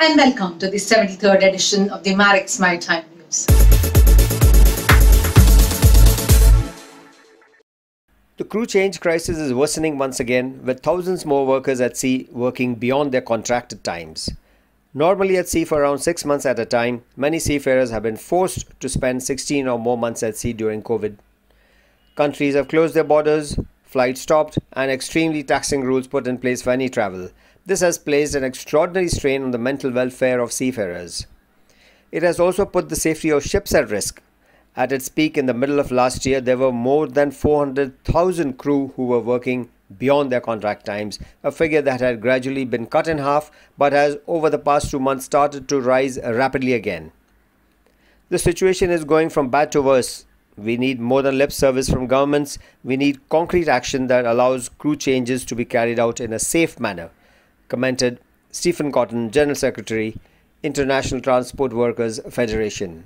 and welcome to the 73rd edition of the MAERSK Maritime News. The crew change crisis is worsening once again, with thousands more workers at sea working beyond their contracted times. Normally at sea for around 6 months at a time, many seafarers have been forced to spend 16 or more months at sea during COVID. Countries have closed their borders, flights stopped, and extremely taxing rules put in place for any travel. This has placed an extraordinary strain on the mental welfare of seafarers. It has also put the safety of ships at risk. At its peak in the middle of last year, there were more than 400,000 crew who were working beyond their contract times, a figure that had gradually been cut in half but has over the past 2 months started to rise rapidly again. The situation is going from bad to worse. We need more than lip service from governments. We need concrete action that allows crew changes to be carried out in a safe manner, commented Stephen Cotton, General Secretary, International Transport Workers Federation.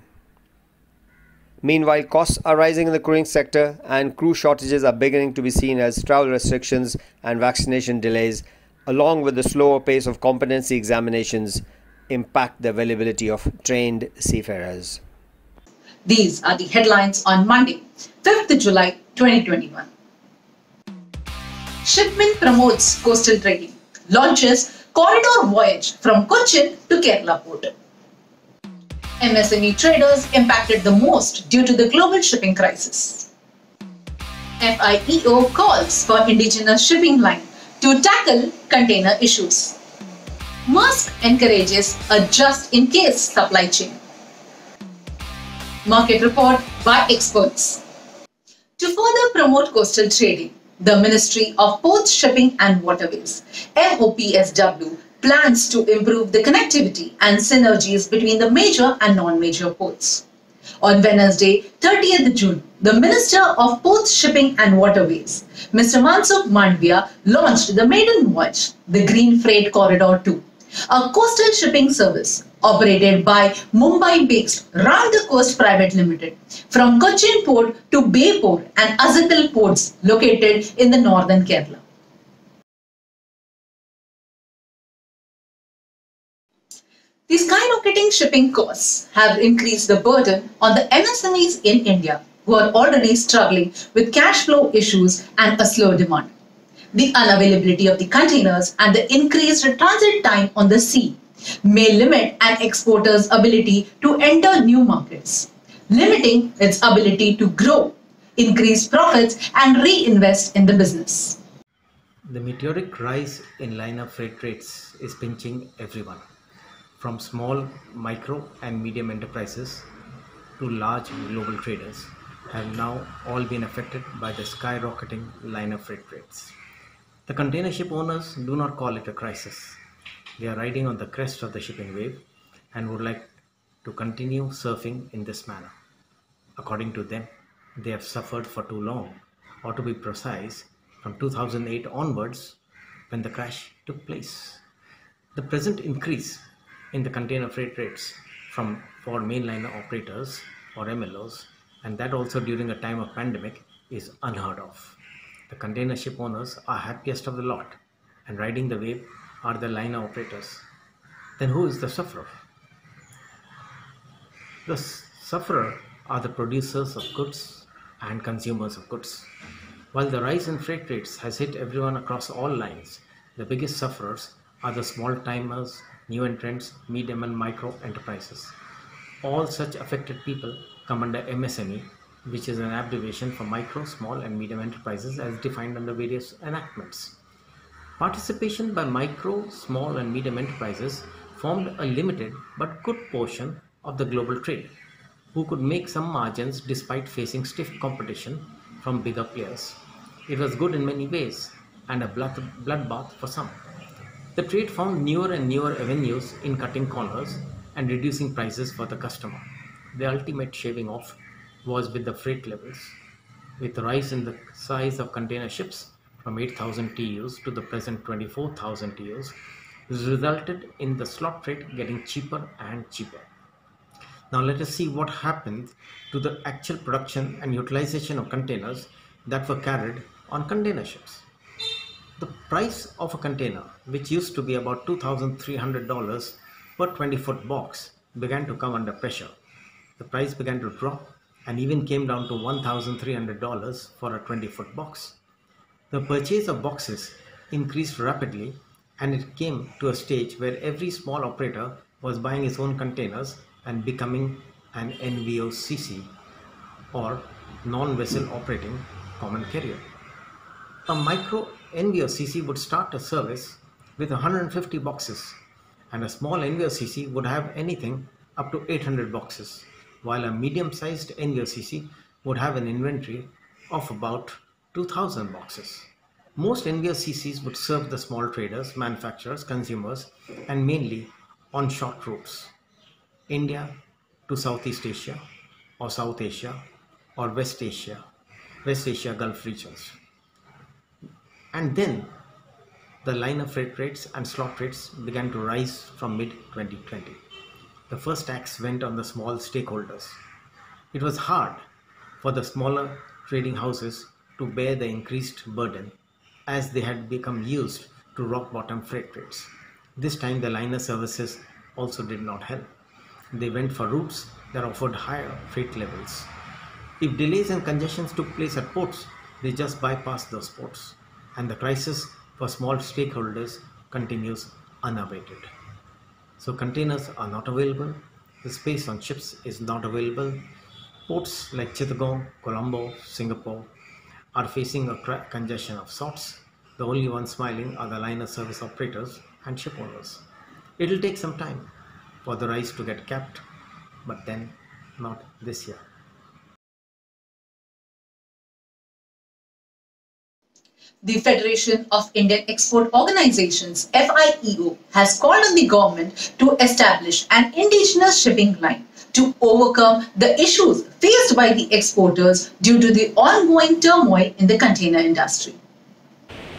Meanwhile, costs are rising in the crewing sector and crew shortages are beginning to be seen as travel restrictions and vaccination delays, along with the slower pace of competency examinations, impact the availability of trained seafarers. These are the headlines on Monday, 5th July 2021. Shipment promotes coastal trading. Launches corridor voyage from Cochin to Kerala port. MSME traders impacted the most due to the global shipping crisis. FIEO calls for indigenous shipping line to tackle container issues. MAERSK encourages a just-in-case supply chain. Market report by experts. To further promote coastal trading, the Ministry of Ports, Shipping and Waterways (MOPSW) plans to improve the connectivity and synergies between the major and non-major ports. On Wednesday, 30th June, the Minister of Ports, Shipping and Waterways, Mr. Mansukh Mandviya, launched the maiden voyage, the Green Freight Corridor 2, a coastal shipping service operated by Mumbai-based Round the Coast Private Limited from Cochin Port to Bay Port and Azakal ports located in the northern Kerala. The skyrocketing shipping costs have increased the burden on the MSMEs in India, who are already struggling with cash flow issues and a slow demand. The unavailability of the containers and the increased transit time on the sea may limit an exporter's ability to enter new markets, limiting its ability to grow, increase profits and reinvest in the business. The meteoric rise in liner freight rates is pinching everyone, from small, micro and medium enterprises to large global traders have now all been affected by the skyrocketing liner freight rates. The container ship owners do not call it a crisis. They are riding on the crest of the shipping wave and would like to continue surfing in this manner. According to them, they have suffered for too long, or to be precise, from 2008 onwards when the crash took place. The present increase in the container freight rates for mainliner operators or MLOs, and that also during a time of pandemic, is unheard of. The container ship owners are happiest of the lot, and riding the wave are the liner operators. Then who is the sufferer? The sufferer are the producers of goods and consumers of goods. While the rise in freight rates has hit everyone across all lines, the biggest sufferers are the small-timers, new entrants, medium and micro enterprises. All such affected people come under MSME, which is an abbreviation for micro, small and medium enterprises as defined under various enactments. Participation by micro, small and medium enterprises formed a limited but good portion of the global trade, who could make some margins despite facing stiff competition from bigger players. It was good in many ways and a bloodbath for some. The trade found newer and newer avenues in cutting corners and reducing prices for the customer. The ultimate shaving off was with the freight levels. With the rise in the size of container ships from 8,000 TEUs to the present 24,000 TEUs, this resulted in the slot freight getting cheaper and cheaper. Now let us see what happened to the actual production and utilization of containers that were carried on container ships. The price of a container, which used to be about $2,300 per 20-foot box began to come under pressure. The price began to drop and even came down to $1,300 for a 20-foot box. The purchase of boxes increased rapidly, and it came to a stage where every small operator was buying his own containers and becoming an NVOCC, or non-vessel operating common carrier. A micro NVOCC would start a service with 150 boxes, and a small NVOCC would have anything up to 800 boxes, while a medium-sized NVOCC would have an inventory of about 2000 boxes. Most NVOCCs would serve the small traders, manufacturers, consumers, and mainly on short routes: India to Southeast Asia, or South Asia, or West Asia, Gulf regions. And then the liner freight rates and slot rates began to rise from mid-2020. The first tax went on the small stakeholders. It was hard for the smaller trading houses to bear the increased burden, as they had become used to rock-bottom freight rates. This time the liner services also did not help. They went for routes that offered higher freight levels. If delays and congestions took place at ports, they just bypassed those ports, and the crisis for small stakeholders continues unabated. So containers are not available, the space on ships is not available. Ports like Chittagong, Colombo, Singapore are facing a congestion of sorts. The only ones smiling are the liner service operators and ship owners. It will take some time for the rise to get capped, but then not this year. The Federation of Indian Export Organizations, FIEO, has called on the government to establish an indigenous shipping line to overcome the issues faced by the exporters due to the ongoing turmoil in the container industry.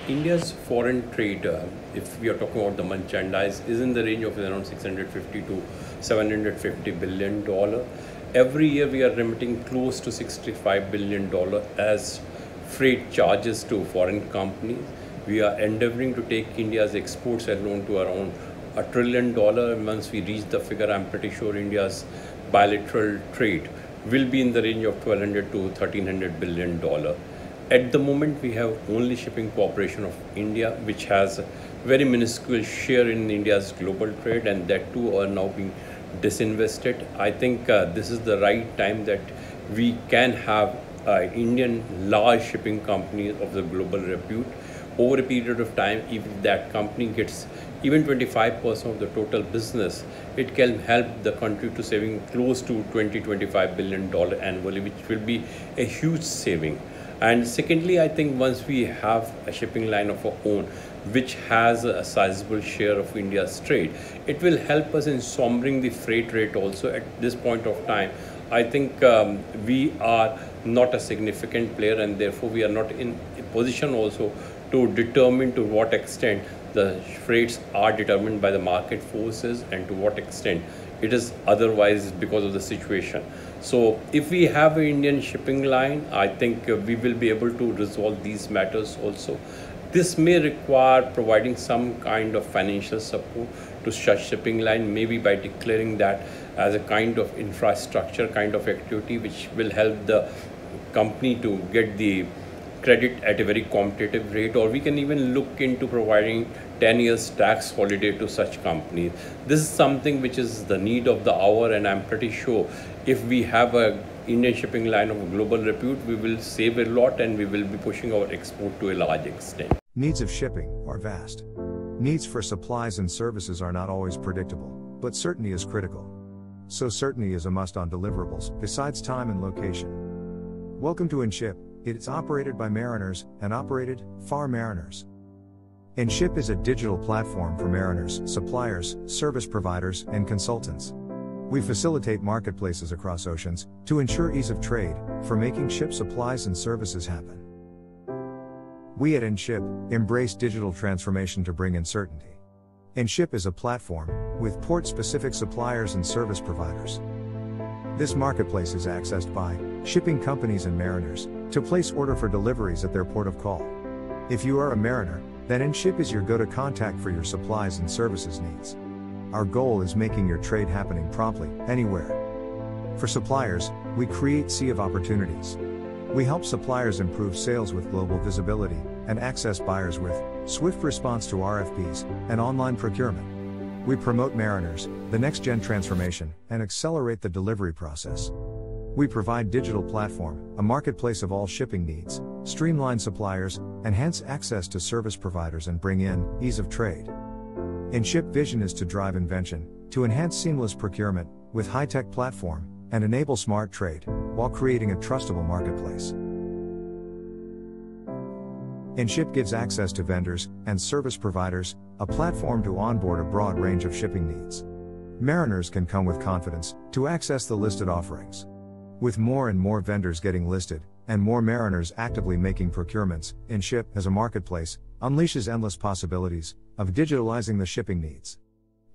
India's foreign trade, if we are talking about the merchandise, is in the range of around 650 to 750 billion dollar. Every year we are remitting close to 65 billion dollar as freight charges to foreign companies. We are endeavoring to take India's exports alone to around $1 trillion. Once we reach the figure, I'm pretty sure India's bilateral trade will be in the range of $1,200 to $1,300 billion. At the moment, we have only Shipping Corporation of India, which has a very minuscule share in India's global trade, and that too are now being disinvested. I think this is the right time that we can have Indian large shipping companies of the global repute. Over a period of time, if that company gets even 25% of the total business, it can help the country to saving close to $20-25 billion annually, which will be a huge saving. And secondly, I think once we have a shipping line of our own, which has a sizable share of India's trade, it will help us in sombering the freight rate also. At this point of time, I think we are not a significant player, and therefore we are not in a position also to determine to what extent the freights are determined by the market forces and to what extent it is otherwise because of the situation. So if we have an Indian shipping line, I think we will be able to resolve these matters also. This may require providing some kind of financial support to such shipping line, maybe by declaring that as a kind of infrastructure kind of activity, which will help the company to get the credit at a very competitive rate, or we can even look into providing 10 years tax holiday to such companies. This is something which is the need of the hour, and I'm pretty sure if we have a Indian shipping line of global repute, we will save a lot and we will be pushing our export to a large extent. Needs of shipping are vast. Needs for supplies and services are not always predictable, but certainty is critical. So certainty is a must on deliverables, besides time and location. Welcome to InShip. It's operated by mariners and operated for mariners. InShip is a digital platform for mariners, suppliers, service providers, and consultants. We facilitate marketplaces across oceans to ensure ease of trade for making ship supplies and services happen. We at InShip embrace digital transformation to bring in certainty. InShip is a platform with port-specific suppliers and service providers. This marketplace is accessed by shipping companies and mariners to place order for deliveries at their port of call. If you are a mariner, then InShip is your go-to contact for your supplies and services needs. Our goal is making your trade happening promptly, anywhere. For suppliers, we create sea of opportunities. We help suppliers improve sales with global visibility and access buyers with swift response to RFPs and online procurement. We promote Mariners, the next-gen transformation, and accelerate the delivery process. We provide digital platform, a marketplace of all shipping needs, streamline suppliers, enhance access to service providers and bring in ease of trade. InShip vision is to drive invention, to enhance seamless procurement with high-tech platform, and enable smart trade, while creating a trustable marketplace. InShip gives access to vendors and service providers, a platform to onboard a broad range of shipping needs. Mariners can come with confidence to access the listed offerings. With more and more vendors getting listed, and more mariners actively making procurements, InShip as a marketplace unleashes endless possibilities of digitalizing the shipping needs.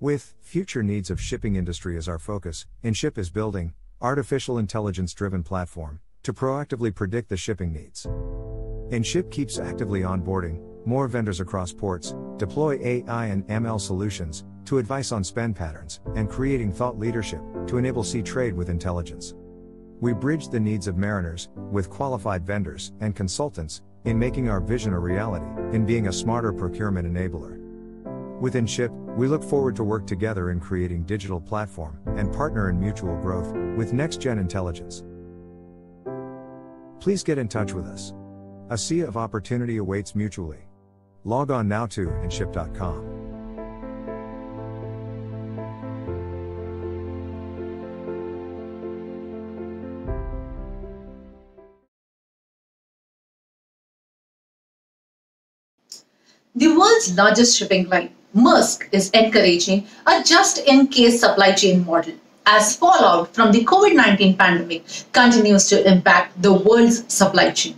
With future needs of shipping industry as our focus, InShip is building artificial intelligence-driven platform to proactively predict the shipping needs. InShip keeps actively onboarding more vendors across ports, deploy AI and ML solutions to advise on spend patterns, and creating thought leadership to enable sea trade with intelligence. We bridge the needs of mariners with qualified vendors and consultants in making our vision a reality, in being a smarter procurement enabler. With InShip, we look forward to work together in creating digital platform and partner in mutual growth with next-gen intelligence. Please get in touch with us. A sea of opportunity awaits mutually. Log on now to inship.com. The world's largest shipping line, MAERSK, is encouraging a just-in-case supply chain model as fallout from the COVID-19 pandemic continues to impact the world's supply chain.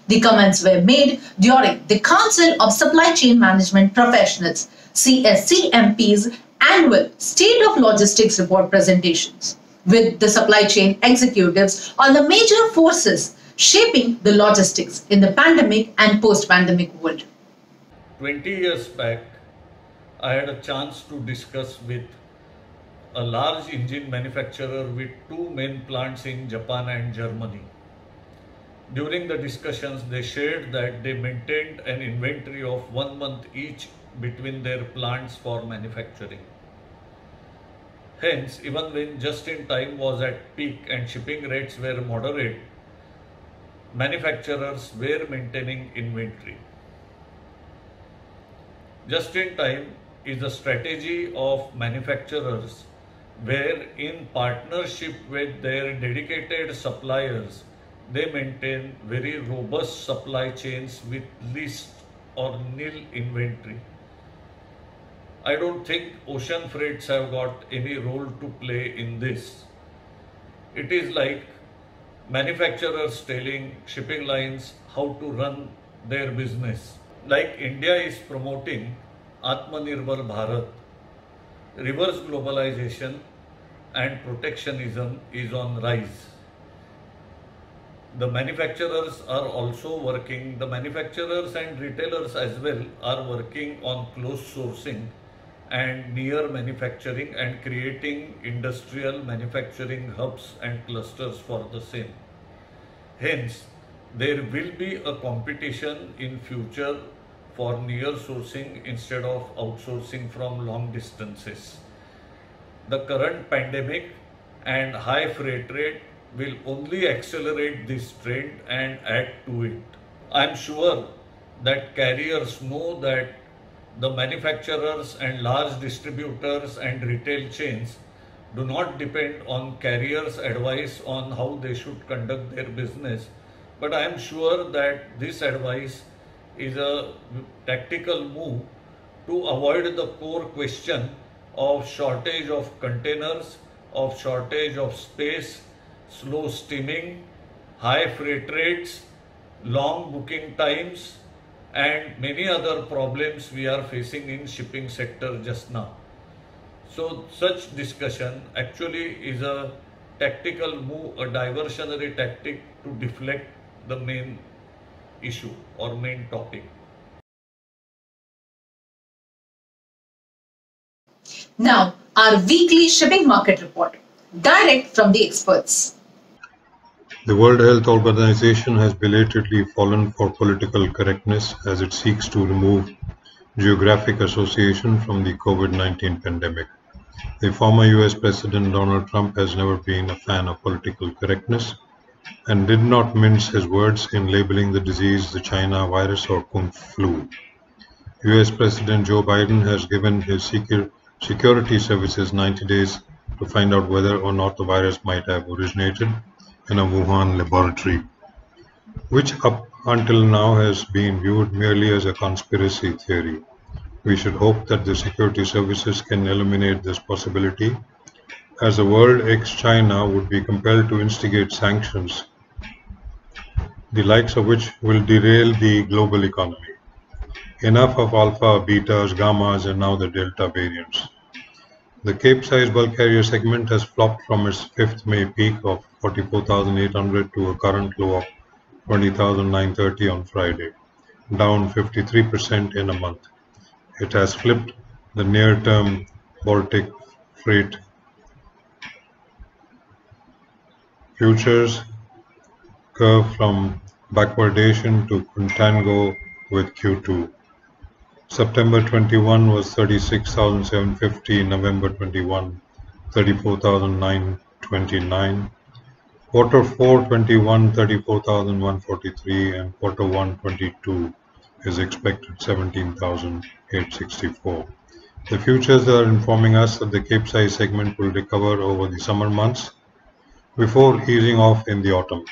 The comments were made during the Council of Supply Chain Management Professionals (CSCMP's) annual State of Logistics Report presentations, with the supply chain executives on the major forces shaping the logistics in the pandemic and post-pandemic world. 20 years back, I had a chance to discuss with a large engine manufacturer with two main plants in Japan and Germany. During the discussions, they shared that they maintained an inventory of 1 month each between their plants for manufacturing. Hence, even when just-in-time was at peak and shipping rates were moderate, manufacturers were maintaining inventory. Just-in-time is a strategy of manufacturers where, in partnership with their dedicated suppliers, they maintain very robust supply chains with least or nil inventory. I don't think ocean freights have got any role to play in this. It is like manufacturers telling shipping lines how to run their business. Like India is promoting Atmanirbhar Bharat, reverse globalization and protectionism is on rise. The manufacturers are also working, the manufacturers and retailers as well are working on close sourcing and near manufacturing and creating industrial manufacturing hubs and clusters for the same. Hence, there will be a competition in future for near sourcing instead of outsourcing from long distances. The current pandemic and high freight rate will only accelerate this trend and add to it. I am sure that carriers know that the manufacturers and large distributors and retail chains do not depend on carriers' advice on how they should conduct their business, but I am sure that this advice is a tactical move to avoid the core question of shortage of containers, of shortage of space, slow steaming, high freight rates, long booking times, and many other problems we are facing in shipping sector just now. So such discussion actually is a tactical move, a diversionary tactic to deflect the main issue or main topic. Now, our weekly shipping market report, direct from the experts. The World Health Organization has belatedly fallen for political correctness as it seeks to remove geographic association from the COVID-19 pandemic. The former US President Donald Trump has never been a fan of political correctness and did not mince his words in labeling the disease the China virus or Kung flu. US President Joe Biden has given his security services 90 days to find out whether or not the virus might have originated in a Wuhan laboratory, which up until now has been viewed merely as a conspiracy theory. We should hope that the security services can eliminate this possibility, as the world ex-China would be compelled to instigate sanctions, the likes of which will derail the global economy. Enough of alpha, betas, gammas, and now the delta variants. The Cape-size bulk carrier segment has flopped from its 5th May peak of 44,800 to a current low of 20,930 on Friday, down 53% in a month. It has flipped the near-term Baltic freight futures curve from backwardation to contango with Q2. September 21 was 36,750, November 21, 34,929, Quarter 4 21, 34,143, and Quarter 1 22 is expected 17,864. The futures are informing us that the Cape-size segment will recover over the summer months before easing off in the autumn.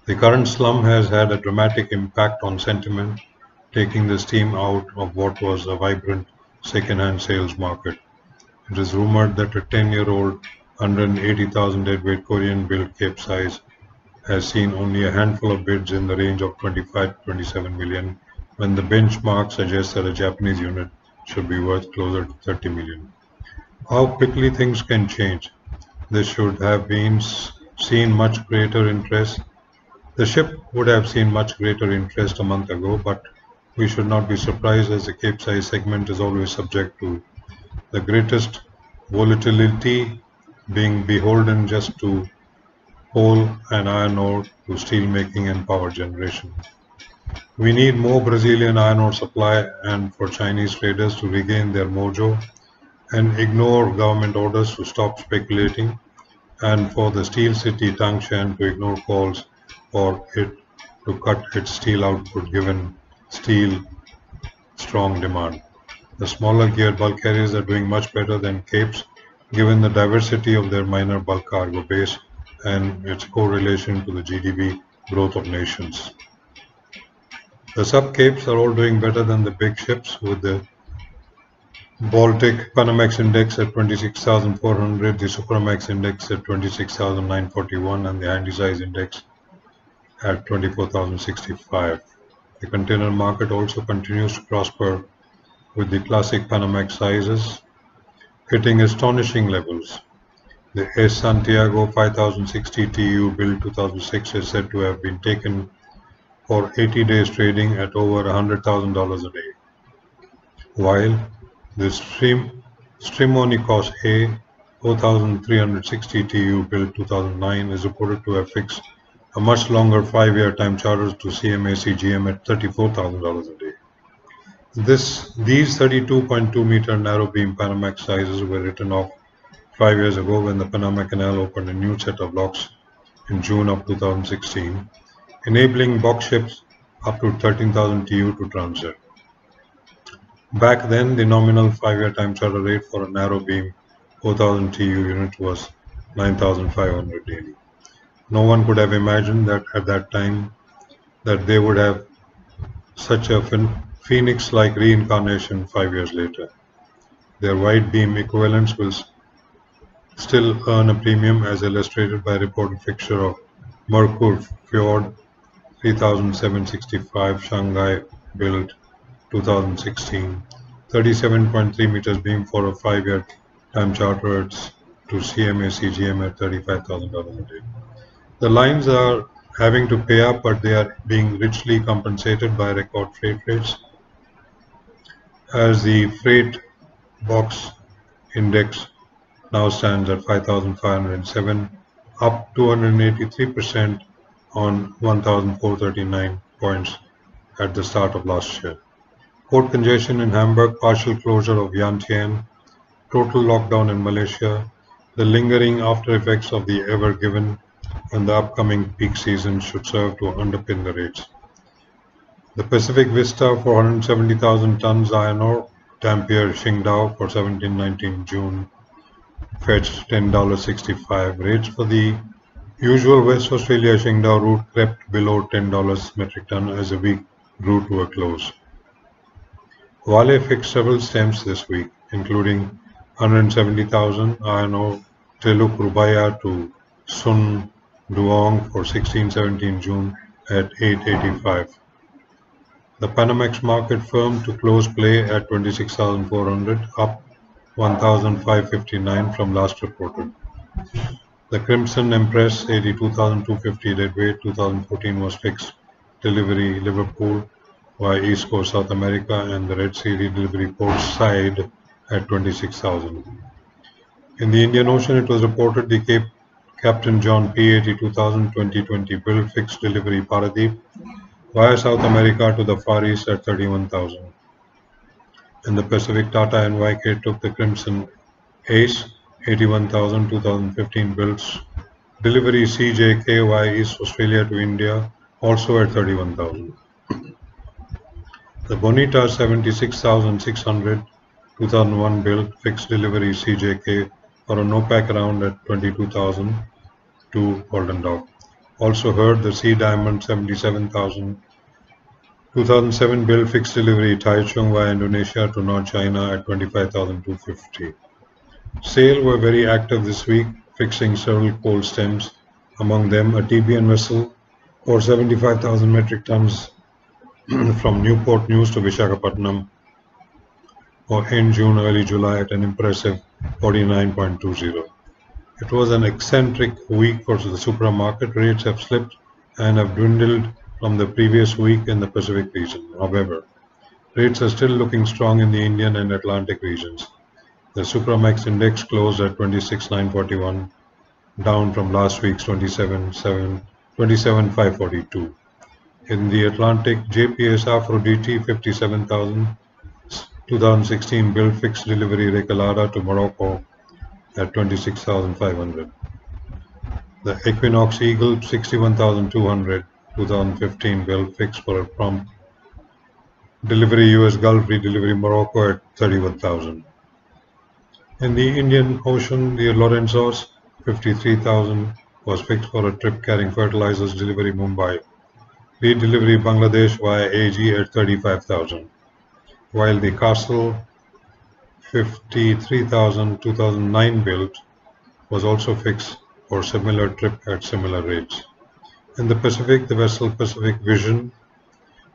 The current slump has had a dramatic impact on sentiment, taking the steam out of what was a vibrant second-hand sales market. It is rumored that a 10-year-old 180,000 deadweight Korean-built Cape-size has seen only a handful of bids in the range of 25 to 27 million, when the benchmark suggests that a Japanese unit should be worth closer to 30 million. How quickly things can change. This should have been seen much greater interest. The ship would have seen much greater interest a month ago, but we should not be surprised as the Cape-size segment is always subject to the greatest volatility, being beholden just to coal and iron ore, to steel making and power generation. We need more Brazilian iron ore supply and for Chinese traders to regain their mojo and ignore government orders to stop speculating, and for the steel city Tangshan to ignore calls for it to cut its steel output given steel strong demand. The smaller geared bulk carriers are doing much better than Capes given the diversity of their minor bulk cargo base and its correlation to the GDP growth of nations. The sub-Capes are all doing better than the big ships, with the Baltic Panamax index at 26,400, the Supramax index at 26,941, and the Handysize index at 24,065. The container market also continues to prosper, with the classic Panamax sizes hitting astonishing levels. The S. Santiago 5060 TEU built 2006 is said to have been taken for 80 days trading at over $100,000 a day, while the Strimonikos A 4360 TEU built 2009 is reported to have fixed a much longer 5-year time charter to CMA CGM at $34,000 a day. These 32.2 meter narrow beam Panamax sizes were written off 5 years ago when the Panama Canal opened a new set of locks in June of 2016, enabling box ships up to 13,000 TEU to transit. Back then, the nominal 5-year time charter rate for a narrow beam 4,000 TEU unit was 9,500 daily. No one could have imagined that at that time that they would have such a phoenix-like reincarnation 5 years later. Their wide beam equivalents will still earn a premium, as illustrated by a reported fixture of Merkur Fjord 3765 Shanghai built 2016, 37.3 meters beam for a 5-year time charter to CMA CGM at $35,000 a day. The lines are having to pay up, but they are being richly compensated by record freight rates, as the freight box index now stands at 5,507, up 283% on 1,439 points at the start of last year. Port congestion in Hamburg, partial closure of Yantian, total lockdown in Malaysia, the lingering after effects of the Ever Given, and the upcoming peak season should serve to underpin the rates. The Pacific Vista for 170,000 tons iron ore, Dampier Qingdao for 17-19 June, fetched $10.65. Rates for the usual West Australia Qingdao route crept below $10 metric ton as the week drew to a close. Vale fixed several stems this week, including 170,000 iron ore Teluk Rubaya to Sun Duong for 16-17 June at 885. The Panamax market firmed to close play at 26,400, up 1,559 from last reported. The Crimson Empress 82,250 deadweight 2014 was fixed delivery Liverpool via East Coast South America, and the Red Sea delivery Port Said at 26,000. In the Indian Ocean, it was reported the Cape Captain John P. 82,000 2020 build fixed delivery Paradeep via South America to the Far East at 31,000. In the Pacific, Tata NYK took the Crimson Ace 81,000 2015 builds delivery CJK via East Australia to India also at 31,000. The Bonita 76,600 2001 build fixed delivery CJK for an OPEC round at 22,000 to Golden Dog. Also heard the Sea Diamond 77,000 2007 build fixed delivery Taichung via Indonesia to North China at 25,250. Sale were very active this week, fixing several coal stems, among them a TBN vessel for 75,000 metric tons from Newport News to Visakhapatnam or in June, early July at an impressive 49.20. It was an eccentric week for the Supra market. Rates have slipped and have dwindled from the previous week in the Pacific region. However, rates are still looking strong in the Indian and Atlantic regions. The Supramax index closed at 26,941, down from last week's 27,542. In the Atlantic, JPS Aphrodite 57,000 2016 build fixed delivery Recolada to Morocco at 26,500. The Equinox Eagle 61,200 2015 build fixed for a prompt delivery US Gulf redelivery Morocco at 31,000. In the Indian Ocean, the Lorenzos 53,000 was fixed for a trip carrying fertilizers delivery Mumbai. Redelivery Bangladesh via AG at 35,000. While the Castle 53,000 2009 build was also fixed for similar trip at similar rates. In the Pacific, the vessel Pacific Vision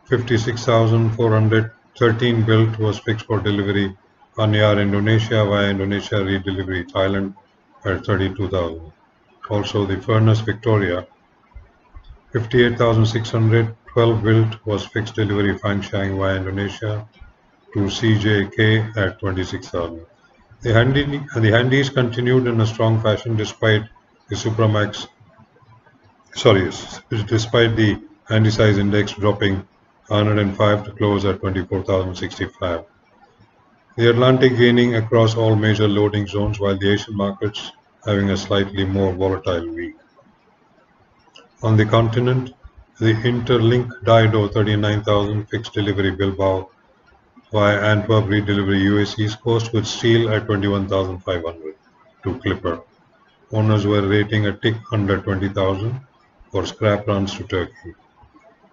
56,413 built was fixed for delivery Anyar Indonesia via Indonesia redelivery Thailand at 32,000. Also, the Furnace Victoria 58,612 built was fixed delivery Fangshang via Indonesia to CJK at 26,000. The Handies continued in a strong fashion despite the despite the Handysize index dropping 105 to close at 24,065. The Atlantic gaining across all major loading zones, while the Asian markets having a slightly more volatile week. On the continent, the Interlink Dido 39,000 fixed delivery Bilbao via Antwerp redelivery US East Coast with steel at 21,500 to Clipper. Owners were rating a tick under 20,000 for scrap runs to Turkey.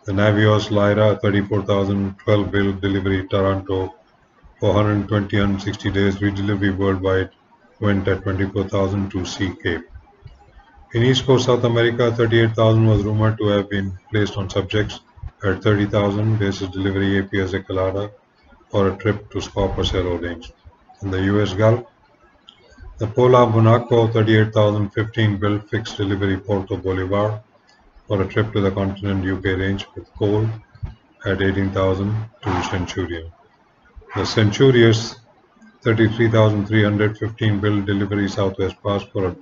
The Navios Lyra 34,012 build delivery Toronto for 120-160 days redelivery worldwide went at 24,000 to Sea Cape. In East Coast South America, 38,000 was rumored to have been placed on subjects at 30,000 basis delivery APS Ecolada for a trip to Scapa Cerro Range. In the US Gulf, the Pola Monaco 38,015 built fixed delivery Porto Bolivar for a trip to the continent UK range with coal at 18,000 to Centurion. The Centurious 33,315 build delivery Southwest Pass for a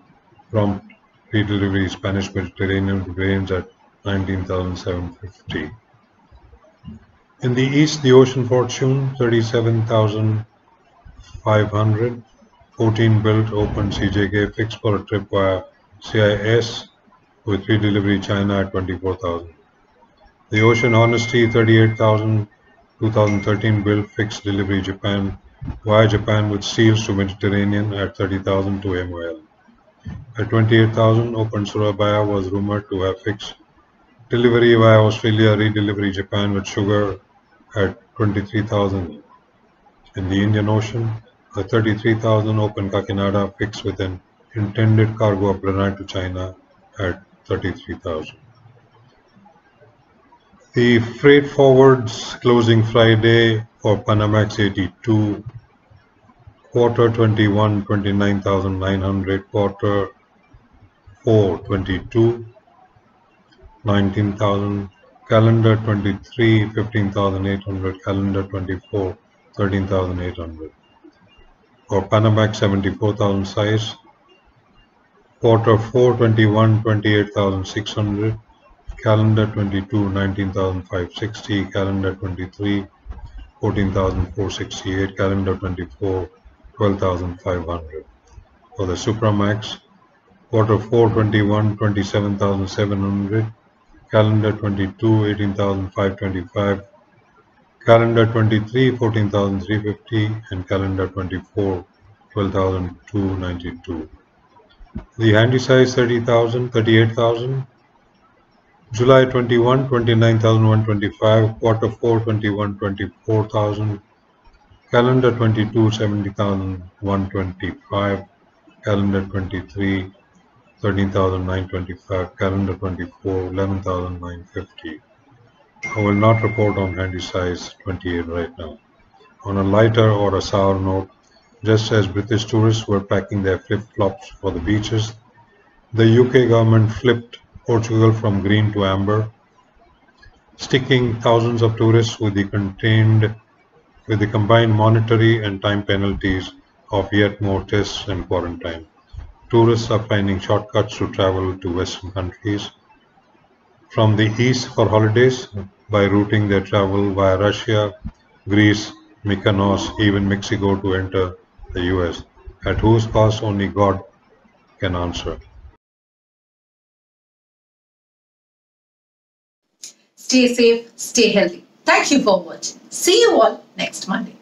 prompt redelivery Spanish Mediterranean grains at 19,750. In the east, the Ocean Fortune 37,500, 14 built open CJK fixed for a trip via CIS with redelivery China at 24,000. The Ocean Honesty 38,000, 2013 built fixed delivery Japan via Japan with seals to Mediterranean at 30,000 to MOL. At 28,000, Open Surabaya was rumored to have fixed delivery via Australia, redelivery Japan with sugar at 23,000. In the Indian Ocean, a 33,000 Open Kakinada fixed with an intended cargo of granite to China at 33,000. The freight forwards closing Friday for Panamax 82, quarter 21, 29,900, quarter 4, 22, 19,000, calendar 23, 15,800, calendar 24, 13,800. For Panamax 74,000 size, quarter 4, 21, 28,600, calendar 22, 19,560, calendar 23, 14,468, calendar 24, 12,500. For the Supramax, quarter 4, 21, 27,700, calendar 22, 18,525, calendar 23, 14,350, and calendar 24, 12,292. The handy size 30,000, 38,000, July 21, 29,125, quarter 4, 21, 24,000, calendar 22, 70,125, calendar 23, 13,925, calendar 24, 11,950. I will not report on handy size 28 right now. On a lighter or a sour note, just as British tourists were packing their flip-flops for the beaches, the UK government flipped Portugal from green to amber, sticking thousands of tourists with the combined monetary and time penalties of yet more tests and quarantine. Tourists are finding shortcuts to travel to Western countries from the east for holidays by routing their travel via Russia, Greece, Mykonos, even Mexico to enter the US, at whose cost only God can answer. Stay safe, stay healthy. Thank you for watching. See you all next Monday.